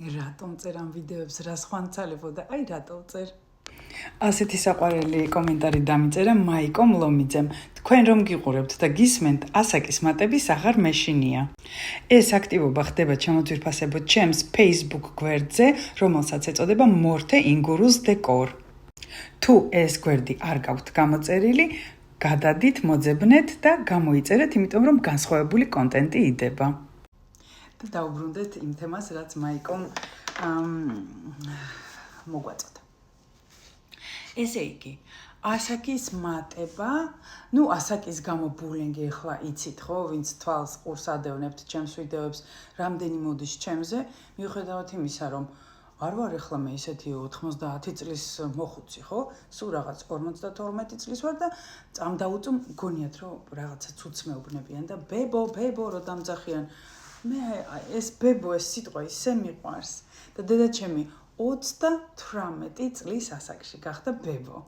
რატომ წერ ამ ვიდეოებს რა ხვანცალებო და აი რატო წერ? ასეთი საყვარელი კომენტარი დამიწერა მაიკო მლომიძემ. თქვენ რომ გიყურებთ და გისმენთ, ასაკის მატების აღარ მეშინია. ეს აქტივობა ხდება ჩემოძვირფასებოდ ჩემს Facebook გვერდზე, რომელსაც ეწოდება მორთე ინგურუს დეკორ. თუ ეს გვერდი არ გაქვთ გამოწერილი, გადადით, მოძებნეთ და გამოიწერეთ, იმიტომ რომ განსხვავებული კონტენტი იდება. და დაუბრუნდეთ იმ თემას, რაც მაიკომ მოგვაწოდა. ესე იგი, ასაკის მატება, ასაკის გამო ბულინგი ახლა იცით ხო, ვინც თვალს ყურს ადევნებთ ჩემს ვიდეოებს, რამდენი მოდის ჩემზე, მიუხედავად იმისა, რომ არ ვარ ახლა მე ისეთი 90 წლის მოხუცი, ხო? სულ რაღაც 52 წლის ვარ და წამდაუწო მგონიათ, რომ რაღაცა ცუცმეუბნებიან და ბებო რო დამძახიან. მე ეს ბებო ეს სიტყვა ისე მიყვარს და დედაჩემი 38 წლის ასაკში გახდა ბებო.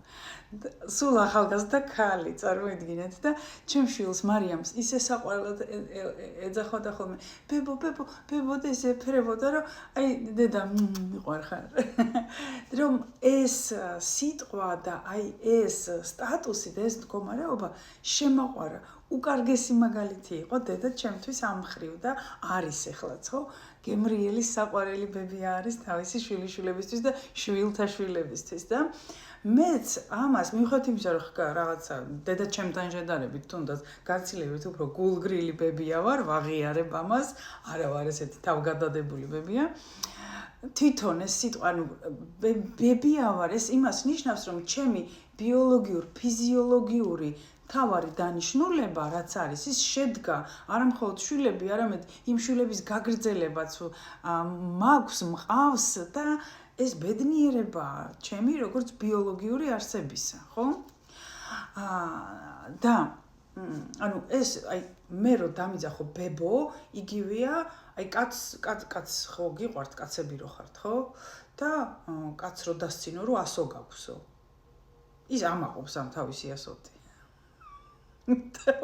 სულ ახალგაზრდა ქალი, წარმოიდგინეთ და ჩემ შვილს მარიამს ისე საყვარელად ეძახოდა ხოლმე. ბებო და ესე ეფერებოდა, რომ აი დედა მიყვარხარ. რომ ეს სიტყვა და აი ეს სტატუსი და ეს მდგომარეობა შემაყვარა. უკარგესი მაგალითი იყო დედა ჩემთვის ამ მხრივ და არის ეხლაც, ხო? გემრიელი საყვარელი ბებია არის თავისი შვილიშვილებისთვის და შვილთა შვილებისთვის და მეც ამას მიუხედავად იმისა, რომ რაღაცა დედა ჩემთან შედარებით თუნდაც გაცილებით უფრო გულგრილი ბებია ვარ, ვაღიარებ ამას, არა ვარ ესეთი თავგადადებული ბებია. თვითონ ეს სიტყვა, ბებია ვარ, ეს იმას ნიშნავს, რომ ჩემი ბიოლოგიურ, ფიზიოლოგიური თავარი დანიშნულება, რაც არის, ის შედგა არა მხოლოდ შვილები, არამედ იმ შვილების გაგრძელებაც მყავს და ეს ბედნიერებაა ჩემი როგორც ბიოლოგიური არსებისა, ხო? და ეს აი მე რო დამიძახო ბებო, იგივეა, აი კაც ხო გიყვართ, კაცები რო ხართ, ხო? და კაც რო დასცინო, რომ 100 გაქვსო. ის ამაყობს ამ თავისი 100-ი.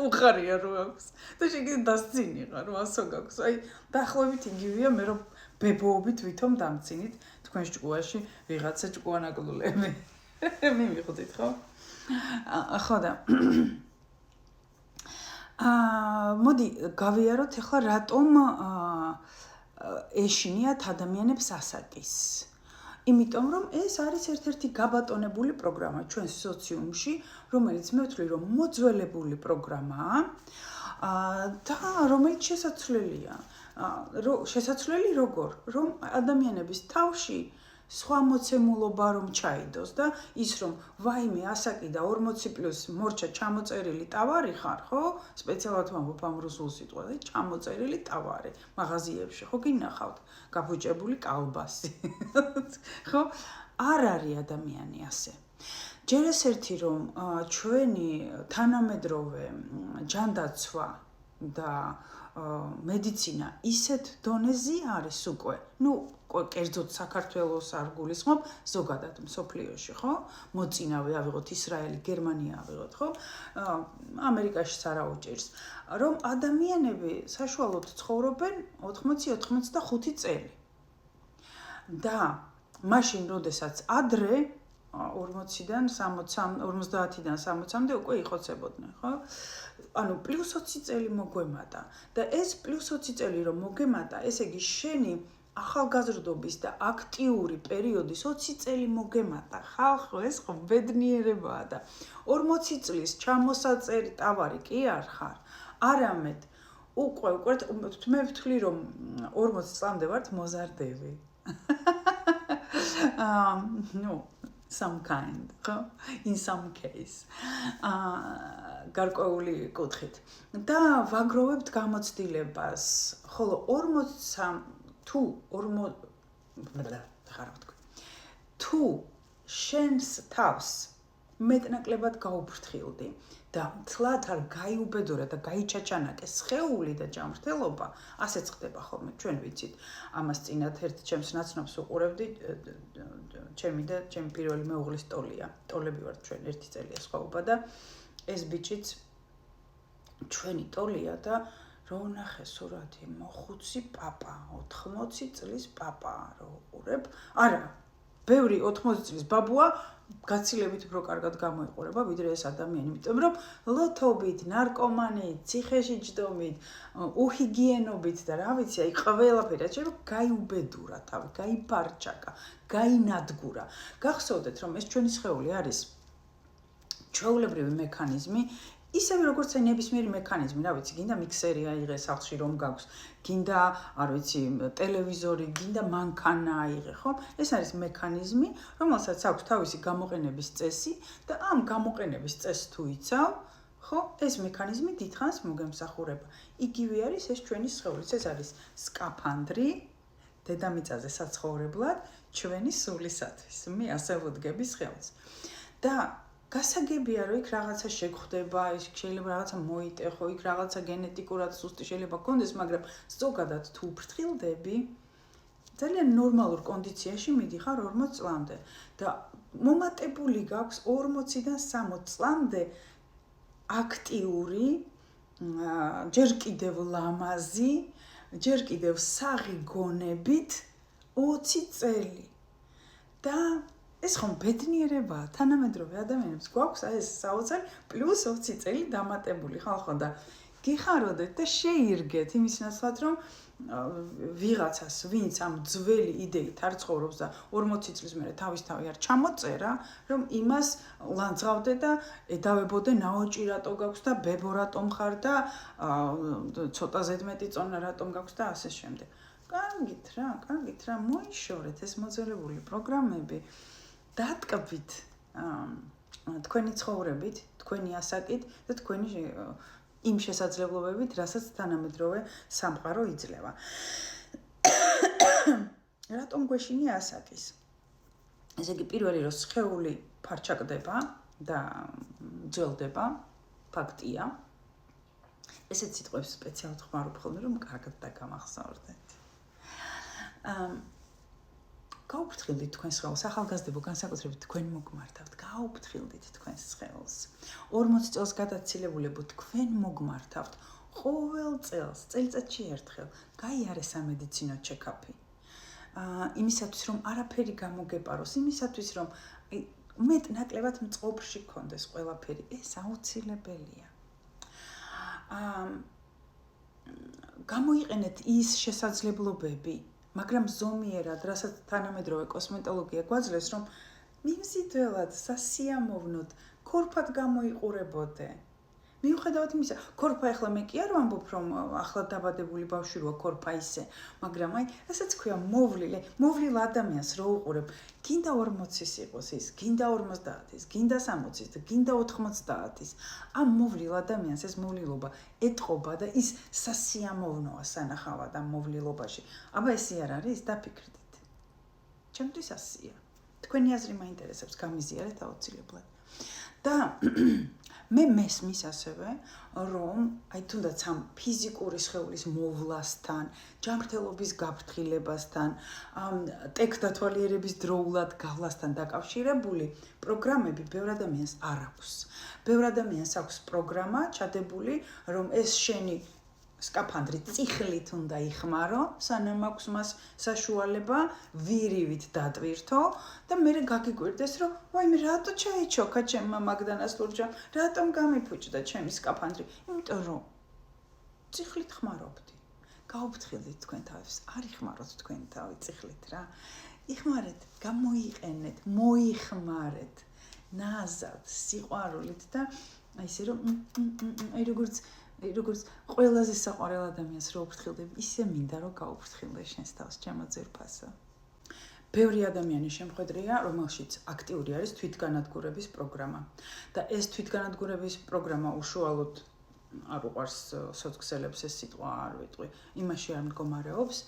უხარია რო აქვს და შეგიძლია დასცინიყარ რომ 100 გაქვს. აი დაახლოებით იგივეა მე რომ ბებოობით ვითომ დამცინით თქვენ ჭკუაში ვიღაცა ჭკუანაკლულები. მივიხდით ხო? ხო და მოდი გავიაროთ ახლა რატომ ეშინიათ ადამიანებს ასაკის. იმიტომ რომ ეს არის ერთ-ერთი გაბატონებული პროგრამა ჩვენს სოციუმში, რომელიც მე ვთვლი რომ მოძველებული პროგრამაა და რომელიც შესაძლებელია. შესაძლებელი როგორ? რომ ადამიანების თავში სხვა მოცემულობა რომ ჩაიდოს და ის რომ ვაიმე ასაკი და 40+ მორჩა ჩამოწერილი ტავარი ხარ, ხო? სპეციალურად ვამბობ ამ რუსულ სიტყვაზე, ჩამოწერილი ტავარი მაღაზიებში, ხო გინახავთ? გაფუჭებული კალბასი. ხო? არ არის ადამიანი ასე. ჯერ ეს ერთი რომ ჩვენი თანამედროვე ჯანდაცვა და მედიცინა ისეთ დონეზე არის უკვე. კერძოდ საქართველოს არ გულისხმობ, ზოგადად მსოფლიოში, ხო? მოწინავე ავიღოთ ისრაელი, გერმანია ავიღოთ, ხო? ამერიკაშიც არა უჭირს. რომ ადამიანები საშუალოდ ცხოვრობენ 80-85 წელი. და მაშინ, როდესაც ადრე 40-დან 50-მდე უკვე იხოცებოდნენ, ხო? ანუ +20 წელი მოგვემატა და ეს +20 წელი რომ მოგემატა, ესე იგი შენი ახალგაზრდობის და აქტიური პერიოდის 20 წელი მოგემატა. ხალხო, ეს ხო ბედნიერებაა და 40 წლის ჩამოსაწერი ტავარი კი არ ხარ. არამედ უკვე მე ვთვლი რომ 40 წლამდე ვართ მოზარდები. Some kind, in some case. გარკვეული კუთხით. და ვაგროვებთ გამოცდილებას. ხოლო 40 თუ შენს თავს მეტნაკლებად გაუფრთხილდი და თლათ არ გაიუბედურა და გაიჩაჩანაკე სხეული და ჯანმრთელობა, ასეც ხდება ხოლმე, ჩვენ ვიცით. ამას წინათ ერთი ჩემს ნაცნობს უყურებდი, ჩემი და ჩემი პირველი მეუღლის ტოლია. ტოლები ვართ ჩვენ, ერთი წელია სხვაობა და ეს ბიჭიც ჩვენი ტოლია და რო ნახე სურათი მოხუცი პაპა 80 წლის პაპა რო უყურებ არა ბევრი 80 წლის ბაბუა გაცილებით უფრო კარგად გამოიყურება ვიდრე ეს ადამიანი იმიტომ რომ ლოთობით ნარკომანით ციხეში ჯდომით უჰიგიენობით და რა ვიცი აი ყველაფერი რაც შეიძლება გაიუბედურა თავი გაიფარჩაკა გაინადგურა გახსოვდეთ რომ ეს ჩვენი სხეული არის ჩვეულებრივი მექანიზმი ისევე როგორც ნებისმიერი მექანიზმი, რა ვიცი, გინდა მიქსერი აიღე სახლში რომ გაქვს, გინდა, არ ვიცი, ტელევიზორი, გინდა მანქანა აიღე, ხო? ეს არის მექანიზმი, რომელსაც აქვს თავისი გამოყენების წესი და ამ გამოყენების წესს თუ იცავ, ხო? ეს მექანიზმი დიდხანს მოგემსახურება. იგივე არის ეს ჩვენი სხეულიც, ეს არის სკაფანდრი დედამიწაზე საცხოვრებლად ჩვენი სულისათვის. მე ასე ვდგები სხეულს. და გასაგებია რომ იქ რაღაცა შეგხვდება, შეიძლება რაღაცა მოიტეხო, იქ რაღაცა გენეტიკურად სუსტი შეიძლება გქონდეს, მაგრამ ზოგადად თუ ფრთხილდები, ძალიან ნორმალურ კონდიციაში მიდიხარ 40 წლამდე და მომატებული გაქვს 40-დან 60 წლამდე აქტიური, ჯერ კიდევ ლამაზი, ჯერ კიდევ საღი გონებით 20 წელი. და ეს ხომ ბედნიერებაა, თანამედროვე ადამიანებს გვაქვს აი ეს საოცარი პლუს 20 წელი დამატებული ხალხო და გიხაროდეთ და შეირგეთ იმის ნაცვლად რომ ვიღაცას ვინც ამ ძველი იდეით არ ცხოვრობს და 40 წლის მერე თავისთავად არ ჩამოწერა რომ იმას ლანძღავდე და ედავებოდე ნაოჭი რატო გაქვს და ბებო რატომ ხარ და ცოტა ზედმეტი წონა რატომ გაქვს და ასე შემდეგ. კარგით რა მოიშორეთ ეს მოძველებული პროგრამები დატკბით თქვენი ცხოვრებით, თქვენი ასაკით და თქვენი იმ შესაძლებლობებით, რასაც თანამედროვე სამყარო იძლევა. რატომ გვეშინია ასაკის? ესე იგი, პირველი რომ სხეული ფარჩაკდება და ძველდება, ფაქტია. ესეც სიტყვებს სპეციალურად ხმარობ ხოლმე, რომ კარგად დაგამახსოვრდეთ. გაუფრთხილდით თქვენ სხეულს, ახალგაზრდებო განსაკუთრებით თქვენ მოგმართავთ, გაუფრთხილდით თქვენ სხეულს. 40 წელს გადაცილებულებო თქვენ მოგმართავთ ყოველ წელს, წელიწადში ერთხელ, გაიარე სამედიცინო ჩეკაპი. იმისათვის რომ არაფერი გამოგეპაროს, იმისათვის რომ მეტ ნაკლებად მწყობრში გქონდეს ყველაფერი, ეს აუცილებელია. გამოიყენეთ ის შესაძლებლობები მაგრამ ზომიერად, რასაც თანამედროვე კოსმეტოლოგია გვაძლევს, რომ მიმზიდველად, სასიამოვნოდ, ქორფად გამოიყურებოდე. მიუხედავად იმისა, ქორფა ახლა მე კი არ ვამბობ, რომ ახლა დაბადებული ბავშვი როა ქორფა ისე, მაგრამ აი, რასაც ქვია მოვლილ ადამიანს რო უყურებ, გინდა 40-ის იყოს ის, გინდა 50-ის, გინდა 60-ის და გინდა 90-ის. ამ მოვლილ ადამიანს ეს მოვლილობა ეტყობა და ის სასიამოვნოა სანახავად ამ მოვლილობაში. აბა ესე არ არის, დაფიქრდით. ჩემთვის ასია. თქვენი აზრი მაინტერესებს, გამიზიარეთ აუცილებლად. და მე მესმის ასევე, რომ აი თუნდაც ამ ფიზიკური სხეულის მოვლასთან, ჯანმრთელობის გაფრთხილებასთან, ტექდათვალიერების დროულად გავლასთან დაკავშირებული პროგრამები ბევრ ადამიანს არ აქვს. ბევრ ადამიანს აქვს პროგრამა ჩადებული, რომ ეს შენი სკაფანდრი წიხლით უნდა იხმარო, სანამ აქვს მას საშუალება ვირივით დატვირთო და მე გაგიკვირდეს, რომ ვაიმე რატო ჩაიჩოქა ჩემმა მაგდანას ლურჯამ, რატომ გამიფუჭდა ჩემი სკაფანდრი? იმიტომ რომ წიხლით ხმარობდი. გაუფრთხილდით თქვენ თავს, არ იხმაროთ თქვენი თავი წიხლით რა. იხმარეთ, გამოიყენეთ, მოიხმარეთ ნაზად, სიყვარულით და აი ესე რომ აი როგორც ყველაზე საყვარელ ადამიანს რო უფრთხილდები, ისე მინდა რომ გაუფრთხილდე შენს თავს, ჩემო ძვირფასო. ბევრი ადამიანი შემხედრეა, რომელშიც აქტიური არის თვითგანადგურების პროგრამა. და ეს თვითგანადგურების პროგრამა უშუალოდ არ უყვარს სოციალებს ეს სიტყვა არ ვიტყვი, იმაში არ მდგომარეობს.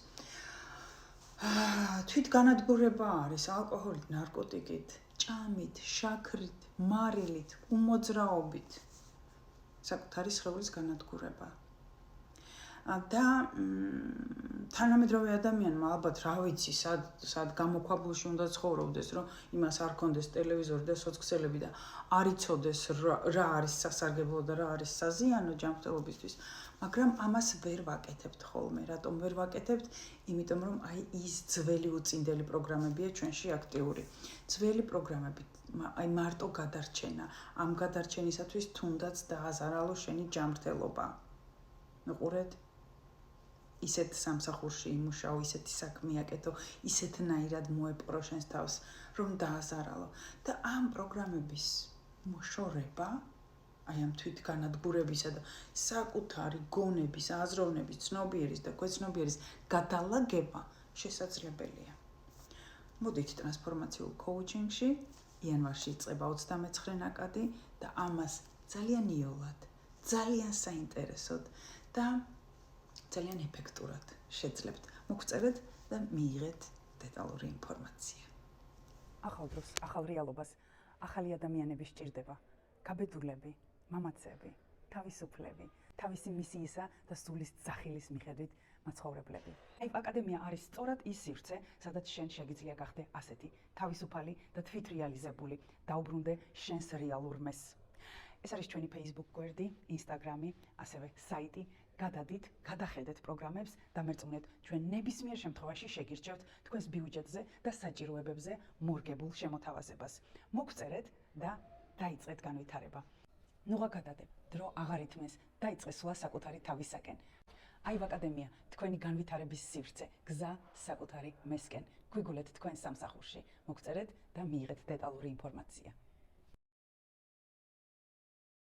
თვითგანადგურება არის ალკოჰოლით, ნარკოტიკით, ჭამით, შაქრით, მარილით, უმოძრაობით. საკუთარი სხეულის განადგურება. და თანამედროვე ადამიანმა ალბათ რა ვიცი, სად გამოქვაბულში უნდა ცხოვრობდეს, რომ იმას არ ქონდეს ტელევიზორი და სოციალები და არ იცოდეს რა არის სასარგებლო და რა არის საზიანო ჯანმრთელობისთვის, მაგრამ ამას ვერ ვაკეთებთ ხოლმე. რატომ ვერ ვაკეთებთ? იმიტომ რომ აი ის ძველი უწინდელი პროგრამებია ჩვენში აქტიური. ძველი პროგრამები, აი მარტო გადარჩენა, ამ გადარჩენისათვის თუნდაც დააზარალო შენი ჯანმრთელობა. მიყურეთ? ისეთ სამსახურში იმუშაო, ისეთი საქმე აკეთო, ისეთნაირად მოეპყრო შენს თავს, რომ დააზარალო. და ამ პროგრამების მოშორება, აი ამ თვითგანადგურებისა და საკუთარი გონების, აზროვნების, ცნობიერის და ქვეცნობიერის გადალაგება შესაძლებელია. მოდით ტრანსფორმაციულ კოუჩინგში, იანვარში იწყება 29 ნაკადი და ამას ძალიან იოლად, ძალიან საინტერესოდ და ძალიან ეფექტურად შეძლებთ. მოგწერეთ და მიიღეთ დეტალური ინფორმაცია. ახალ დროს, ახალ რეალობას, ახალი ადამიანები სჭირდება. გაბედულები, მამაცები, თავისუფლები, თავისი მისიისა და სულის ძახილის მიხედვით მაცხოვრებლები. აი, აკადემია არის სწორად ის სივრცე, სადაც შენ შეგიძლია გახდე ასეთი თავისუფალი და თვითრეალიზებული, დაუბრუნდე შენს რეალურ მესს. ეს არის ჩვენი Facebook გვერდი, Instagram-ი, ასევე საიტი. გადადით, გადახედეთ პროგრამებს და მერწმუნეთ, ჩვენ ნებისმიერ შემთხვევაში შეგირჩევთ თქვენს ბიუჯეტზე და საჭიროებებზე მორგებულ შემოთავაზებას. მოგწერეთ და დაიწყეთ განვითარება. ნუღა გადადე, დრო აღარ ითმეს, დაიწყე სვლა საკუთარი თავისაკენ. აივ აკადემია, თქვენი განვითარების სივრცე, გზა საკუთარი მესკენ. გვიგულეთ თქვენ სამსახურში. მოგწერეთ და მიიღეთ დეტალური ინფორმაცია.